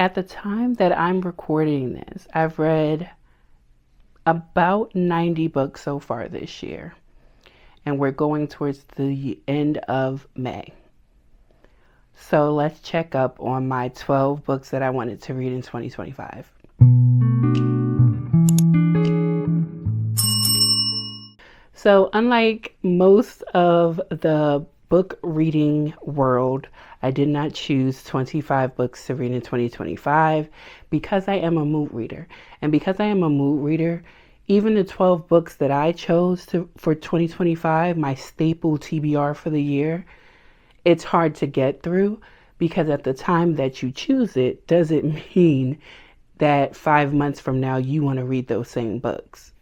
At the time that I'm recording this, I've read about 90 books so far this year, and we're going towards the end of May. So let's check up on my 12 books that I wanted to read in 2025. So unlike most of the book reading world, I did not choose 25 books to read in 2025 because I am a mood reader. And because I am a mood reader, even the 12 books that I chose for 2025, my staple TBR for the year, it's hard to get through because at the time that you choose it doesn't mean that 5 months from now you want to read those same books.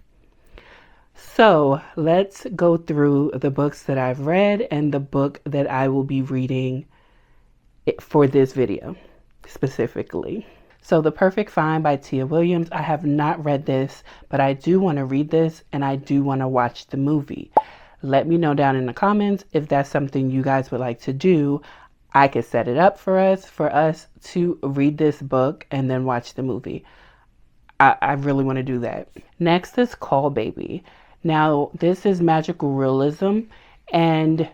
So let's go through the books that I've read and the book that I will be reading for this video specifically. So The Perfect Find by Tia Williams. I have not read this, but I do want to read this and I do want to watch the movie. Let me know down in the comments if that's something you guys would like to do. I could set it up for us to read this book and then watch the movie. I really want to do that. Next is Call Baby. Now, this is magical realism, and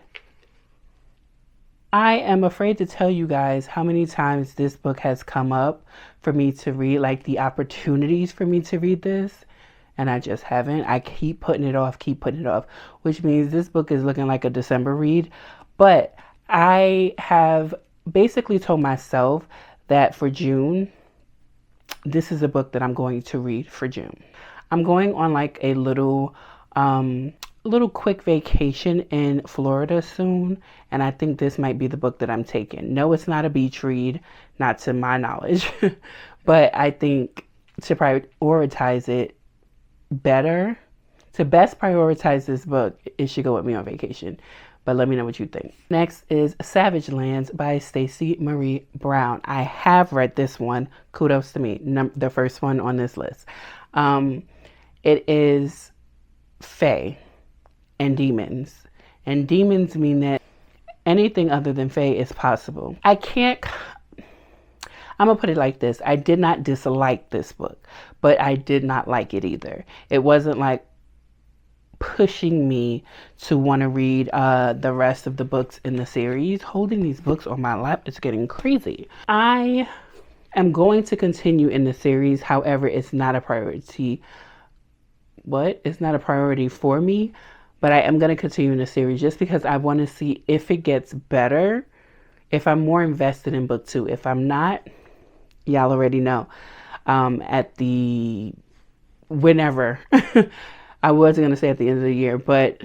I am afraid to tell you guys how many times this book has come up for me to read, like the opportunities for me to read this, and I just haven't. I keep putting it off, which means this book is looking like a December read, but I have basically told myself that for June, this is a book that I'm going to read for June. I'm going on like a little quick vacation in Florida soon, and I think this might be the book that I'm taking. No, it's not a beach read, not to my knowledge, but I think to prioritize it better, to best prioritize this book, it should go with me on vacation. But let me know what you think. Next is Savage Lands by Stacey Marie Brown. I have read this one. Kudos to me. The first one on this list. It is fae and demons. And demons mean that anything other than fae is possible. I'm going to put it like this. I did not dislike this book, but I did not like it either. It wasn't like pushing me to want to read the rest of the books in the series. Holding these books on my lap is getting crazy. I am going to continue in the series. However, it's not a priority. It's not a priority for me, but I am going to continue in the series just because I want to see if it gets better, if I'm more invested in book 2. If I'm not, y'all already know, whenever, I wasn't going to say at the end of the year, but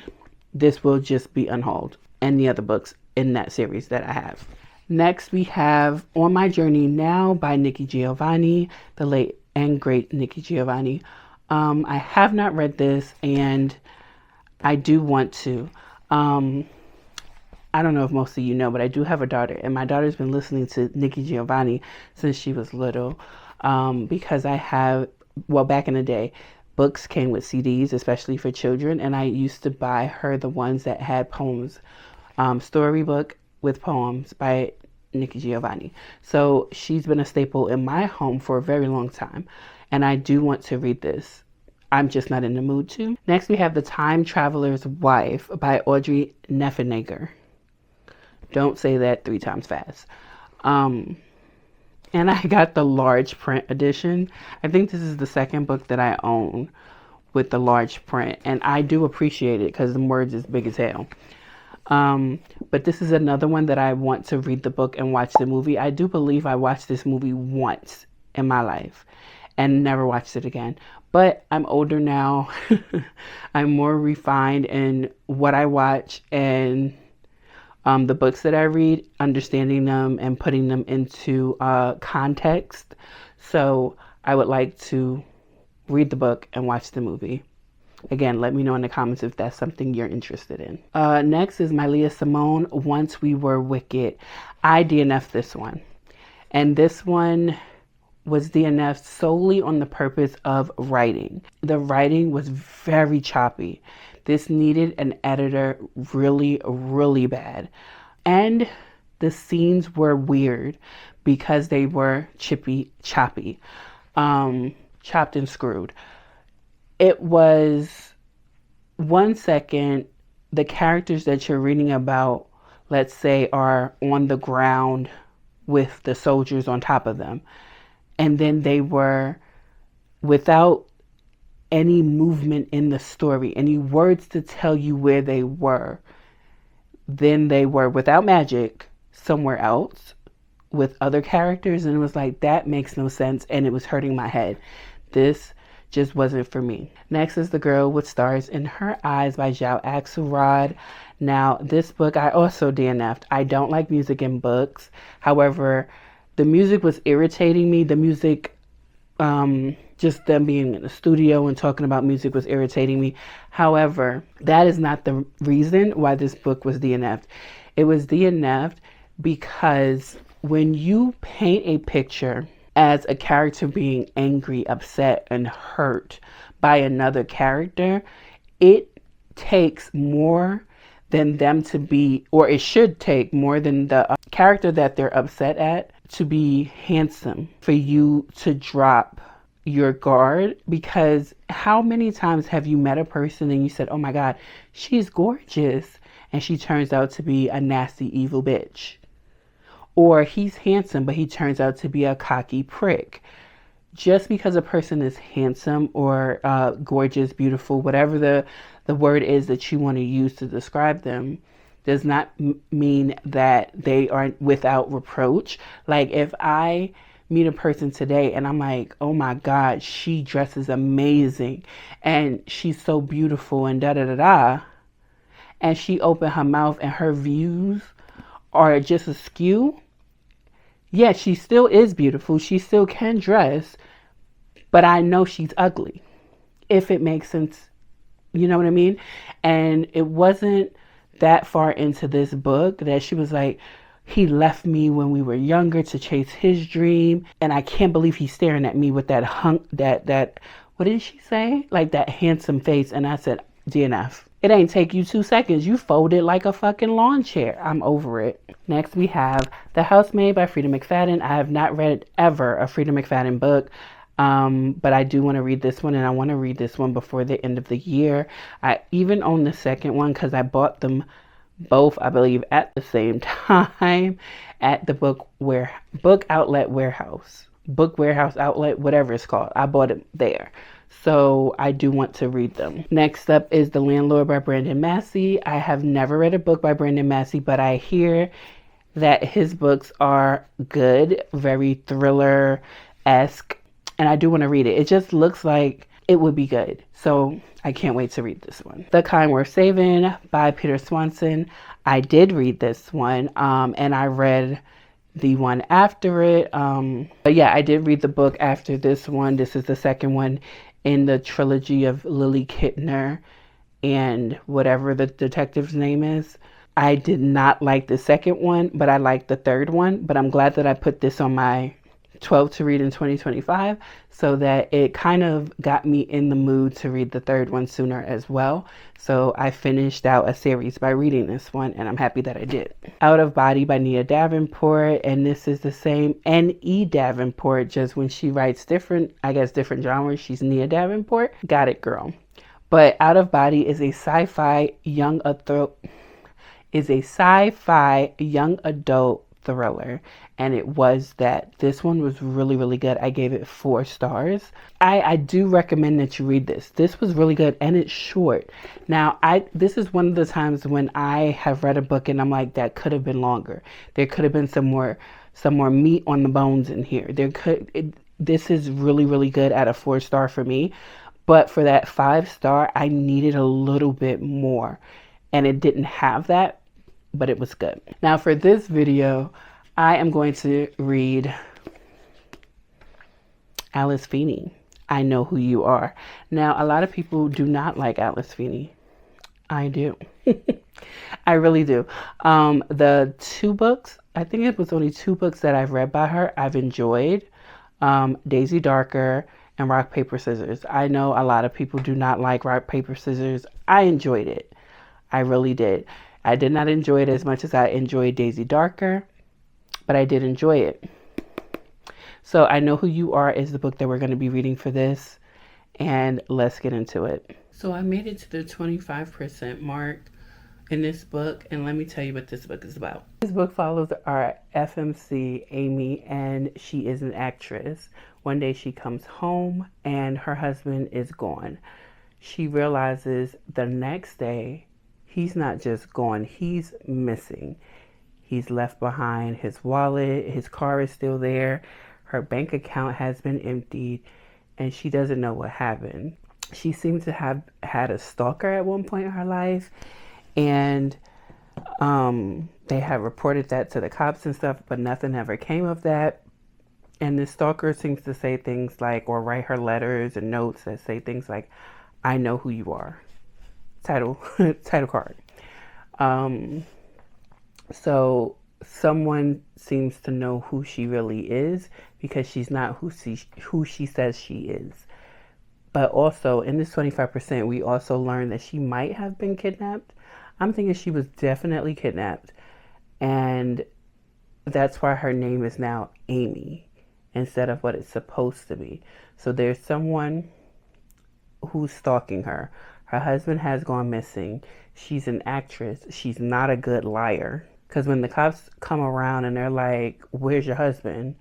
this will just be unhauled, and the other books in that series that I have. Next, we have On My Journey Now by Nikki Giovanni, the late and great Nikki Giovanni. I have not read this, and I do want to. I don't know if most of you know, but I do have a daughter, and my daughter's been listening to Nikki Giovanni since she was little, because I have, back in the day, books came with CDs, especially for children, and I used to buy her the ones that had poems, storybook with poems by Nikki Giovanni. So she's been a staple in my home for a very long time, and I do want to read this. I'm just not in the mood to. Next, we have The Time Traveler's Wife by Audrey Neffenegger. Don't say that 3 times fast. And I got the large print edition. I think this is the second book that I own with the large print, and I do appreciate it because the words is big as hell. But this is another one that I want to read the book and watch the movie. I do believe I watched this movie once in my life and never watched it again. But I'm older now. I'm more refined in what I watch and the books that I read, understanding them and putting them into context. So I would like to read the book and watch the movie. Again, let me know in the comments if that's something you're interested in. Next is Malia Simone, Once We Were Wicked. I DNF'd this one. And this one was DNF'd solely on the purpose of writing. The writing was very choppy. This needed an editor really, really bad. And the scenes were weird because they were choppy, chopped and screwed. It was 1 second, the characters that you're reading about, let's say, are on the ground with the soldiers on top of them. And then they were without any movement in the story, any words to tell you where they were. Then they were without magic somewhere else with other characters, and it was like, that makes no sense, and it was hurting my head. This just wasn't for me. Next is The Girl with Stars in Her Eyes by Zhao Axelrod. Now, this book I also DNF'd. I don't like music in books. However, the music was irritating me. The music, just them being in the studio and talking about music was irritating me. However, that is not the reason why this book was DNF'd. It was DNF'd because when you paint a picture as a character being angry, upset, and hurt by another character, it takes more than them to be, or it should take more than the character that they're upset at to be handsome for you to drop your guard. Because how many times have you met a person and you said, oh my God, she's gorgeous, and she turns out to be a nasty, evil bitch? Or he's handsome, but he turns out to be a cocky prick. Just because a person is handsome or gorgeous, beautiful, whatever the word is that you want to use to describe them, does not mean that they are without reproach. Like, if I meet a person today and I'm like, oh my God, she dresses amazing and she's so beautiful and da da da da, and she opened her mouth and her views are just askew, yeah, she still is beautiful. She still can dress, but I know she's ugly, if it makes sense. You know what I mean? And it wasn't that far into this book that she was like, he left me when we were younger to chase his dream, and I can't believe he's staring at me with that what did she say? Like that handsome face. And I said, DNF. It ain't take you 2 seconds. You folded like a fucking lawn chair. I'm over it. Next we have The Housemaid by Frida McFadden. I have not read ever a Frida McFadden book. But I do want to read this one, and I want to read this one before the end of the year. I even own the second one because I bought them both, I believe, at the same time at the book warehouse outlet, whatever it's called. I bought it there. So I do want to read them. Next up is The Landlord by Brandon Massey. I have never read a book by Brandon Massey, but I hear that his books are good, very thriller-esque, and I do want to read it. It just looks like it would be good. So I can't wait to read this one. The Kind Worth Saving by Peter Swanson. I did read this one, and I read the one after it. But yeah, I did read the book after this one. This is the second one in the trilogy of Lily Kittner and whatever the detective's name is. I did not like the second one, but I liked the third one. But I'm glad that I put this on my 12 to read in 2025, so that it kind of got me in the mood to read the third one sooner as well. So I finished out a series by reading this one, and I'm happy that I did. Out of Body by Nia Davenport, and this is the same N.E. Davenport, just when she writes different genres, she's Nia Davenport. Got it, girl. But Out of Body is a sci-fi young adult thriller, and it was that. This one was really, really good. I gave it 4 stars. I do recommend that you read this. This was really good, and it's short. Now, this is one of the times when I have read a book and I'm like, that could have been longer. There could have been some more meat on the bones in here. This is really, really good at a 4-star for me, but for that 5-star, I needed a little bit more, and it didn't have that, but it was good. Now for this video, I am going to read Alice Feeney, I Know Who You Are. Now, a lot of people do not like Alice Feeney. I do. I really do. The 2 books, I think it was only 2 books that I've read by her, I've enjoyed. Daisy Darker and Rock, Paper, Scissors. I know a lot of people do not like Rock, Paper, Scissors. I enjoyed it. I really did. I did not enjoy it as much as I enjoyed Daisy Darker, but I did enjoy it. So I Know Who You Are is the book that we're going to be reading for this, and let's get into it. So I made it to the 25% mark in this book, and let me tell you what this book is about. This book follows our FMC, Amy, and she is an actress. One day she comes home and her husband is gone. She realizes the next day he's not just gone, he's missing. He's left behind his wallet, his car is still there, her bank account has been emptied, and she doesn't know what happened. She seems to have had a stalker at one point in her life, and they have reported that to the cops and stuff, but nothing ever came of that. And the stalker seems to say things like, or write her letters and notes that say things like, "I know who you are." Title card. So someone seems to know who she really is because she's not who she says she is. But also in this 25%, we also learned that she might have been kidnapped. I'm thinking she was definitely kidnapped. And that's why her name is now Amy instead of what it's supposed to be. So there's someone who's stalking her. Her husband has gone missing. She's an actress. She's not a good liar. Because when the cops come around and they're like, "Where's your husband?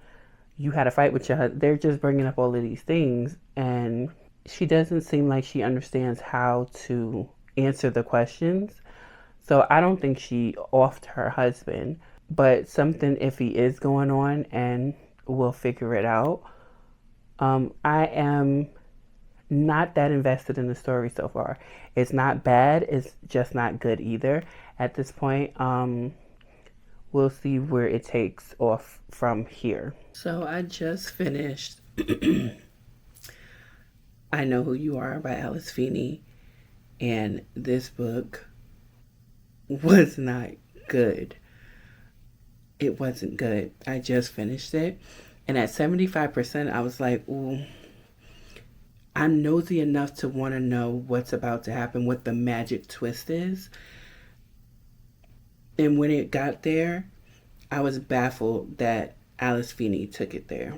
You had a fight with your husband." They're just bringing up all of these things. And she doesn't seem like she understands how to answer the questions. So I don't think she offed her husband. But something iffy is going on, and we'll figure it out. I am not that invested in the story so far. It's not bad. It's just not good either at this point. We'll see where it takes off from here. So I just finished I Know Who You Are by Alice Feeney, and this book was not good. It wasn't good. I just finished it, and at 75%, I was like, ooh, I'm nosy enough to want to know what's about to happen, what the magic twist is. And when it got there, I was baffled that Alice Feeney took it there.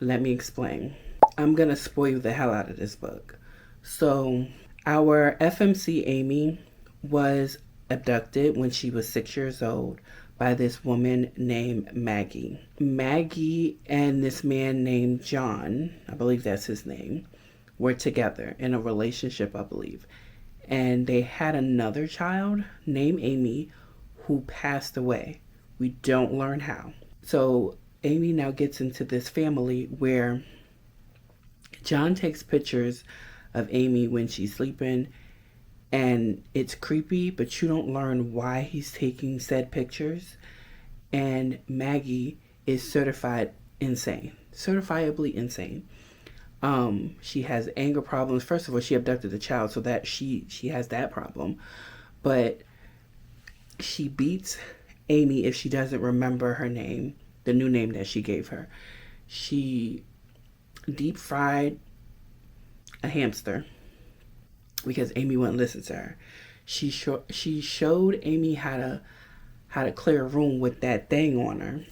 Let me explain. I'm going to spoil the hell out of this book. So, our FMC Amy was abducted when she was 6 years old by this woman named Maggie. Maggie and this man named John, I believe that's his name, were together in a relationship, I believe. And they had another child named Amy who passed away. We don't learn how. So Amy now gets into this family where John takes pictures of Amy when she's sleeping, and it's creepy, but you don't learn why he's taking said pictures. And Maggie is certifiably insane. She has anger problems. First of all, she abducted the child, so that she has that problem. But she beats Amy if she doesn't remember her name, the new name that she gave her. She deep fried a hamster because Amy wouldn't listen to her. She showed Amy how to clear a room with that thing on her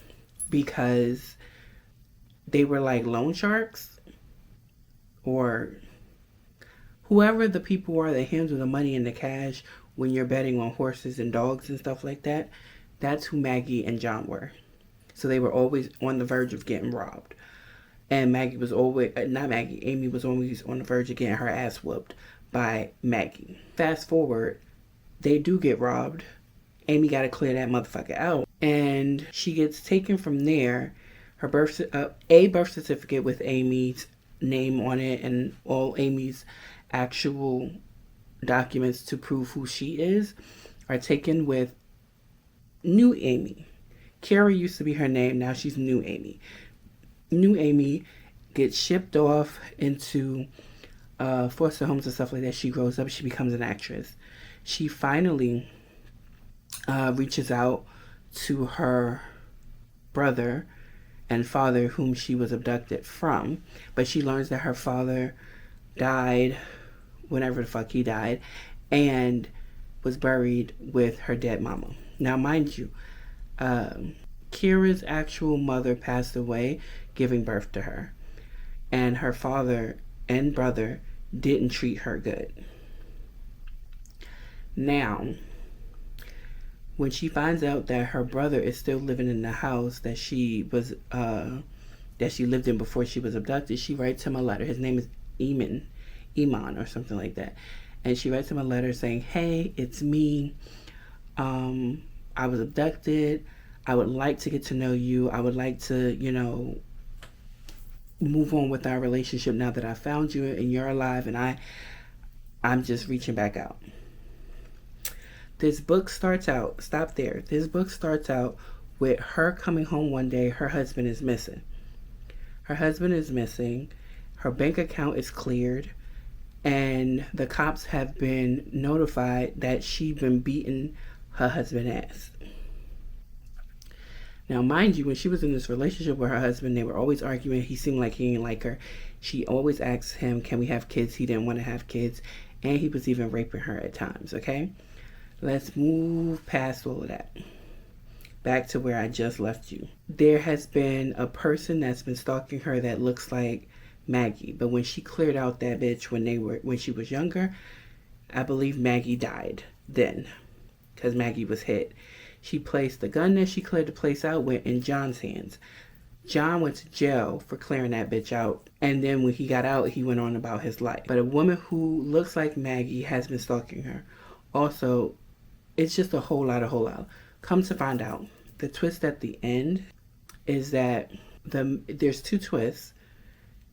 because they were like loan sharks, or whoever the people are that handle the money and the cash when you're betting on horses and dogs and stuff like that. That's who Maggie and John were. So they were always on the verge of getting robbed. And Amy was always on the verge of getting her ass whooped by Maggie. Fast forward, they do get robbed. Amy got to clear that motherfucker out. And she gets taken from there. A birth certificate with Amy's name on it and all Amy's actual documents to prove who she is are taken with new Amy. Carrie used to be her name. Now she's new Amy. New Amy gets shipped off into foster homes and stuff like that. She grows up. She becomes an actress. She finally reaches out to her brother and father, whom she was abducted from. But she learns that her father died whenever the fuck he died and was buried with her dead mama. Now, mind you, Kira's actual mother passed away giving birth to her, and her father and brother didn't treat her good. Now, when she finds out that her brother is still living in the house that she lived in before she was abducted, she writes him a letter. His name is Iman or something like that. And she writes him a letter saying, "Hey, it's me. I was abducted. I would like to get to know you. I would like to, move on with our relationship now that I found you and you're alive, and I'm just reaching back out." This book starts out, stop there. This book starts out with her coming home one day. Her husband is missing. Her husband is missing. Her bank account is cleared. And the cops have been notified that she's been beating her husband's ass. Now, mind you, when she was in this relationship with her husband, they were always arguing. He seemed like he didn't like her. She always asked him, can we have kids? He didn't want to have kids. And he was even raping her at times, okay? Let's move past all of that. Back to where I just left you. There has been a person that's been stalking her that looks like Maggie. But when she cleared out that bitch when she was younger, I believe Maggie died then. Because Maggie was hit. She placed the gun that she cleared the place out with in John's hands. John went to jail for clearing that bitch out. And then when he got out, he went on about his life. But a woman who looks like Maggie has been stalking her. Also, it's just a whole lot. Come to find out, the twist at the end is that there's two twists.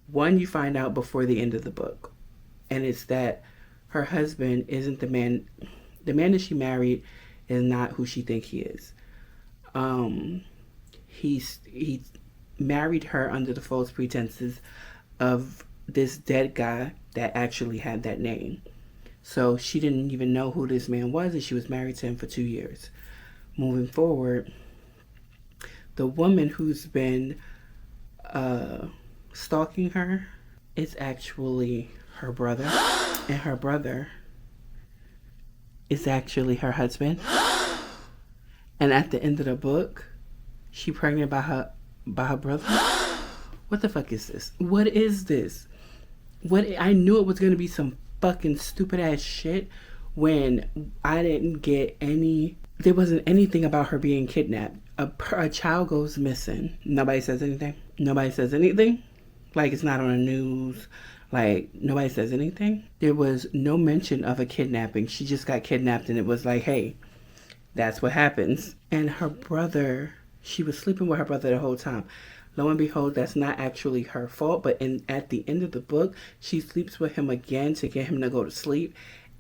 One you find out before the end of the book. And it's that her husband isn't the man that she married is not who she thinks he is. He married her under the false pretenses of this dead guy that actually had that name. So she didn't even know who this man was, and she was married to him for 2 years. Moving forward, the woman who's been stalking her is actually her brother, and her brother is actually her husband. And at the end of the book, she pregnant by her brother. What the fuck is this? What is this? I knew it was gonna be some fucking stupid ass shit when I didn't get there wasn't anything about her being kidnapped. A child goes missing. Nobody says anything. Like, it's not on the news. Like, nobody says anything. There was no mention of a kidnapping. She just got kidnapped, and it was like, hey, that's what happens. And her brother, she was sleeping with her brother the whole time. Lo and behold, that's not actually her fault. But at the end of the book, she sleeps with him again to get him to go to sleep.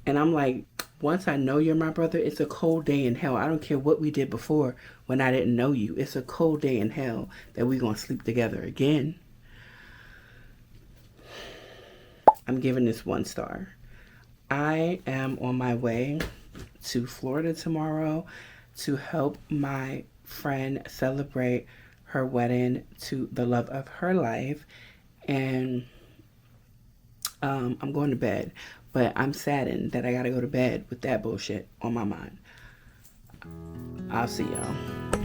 And I'm like, once I know you're my brother, it's a cold day in hell. I don't care what we did before when I didn't know you. It's a cold day in hell that we're going to sleep together again. I'm giving this 1 star. I am on my way to Florida tomorrow to help my friend celebrate her wedding to the love of her life. And I'm going to bed. But I'm saddened that I gotta go to bed with that bullshit on my mind. I'll see y'all.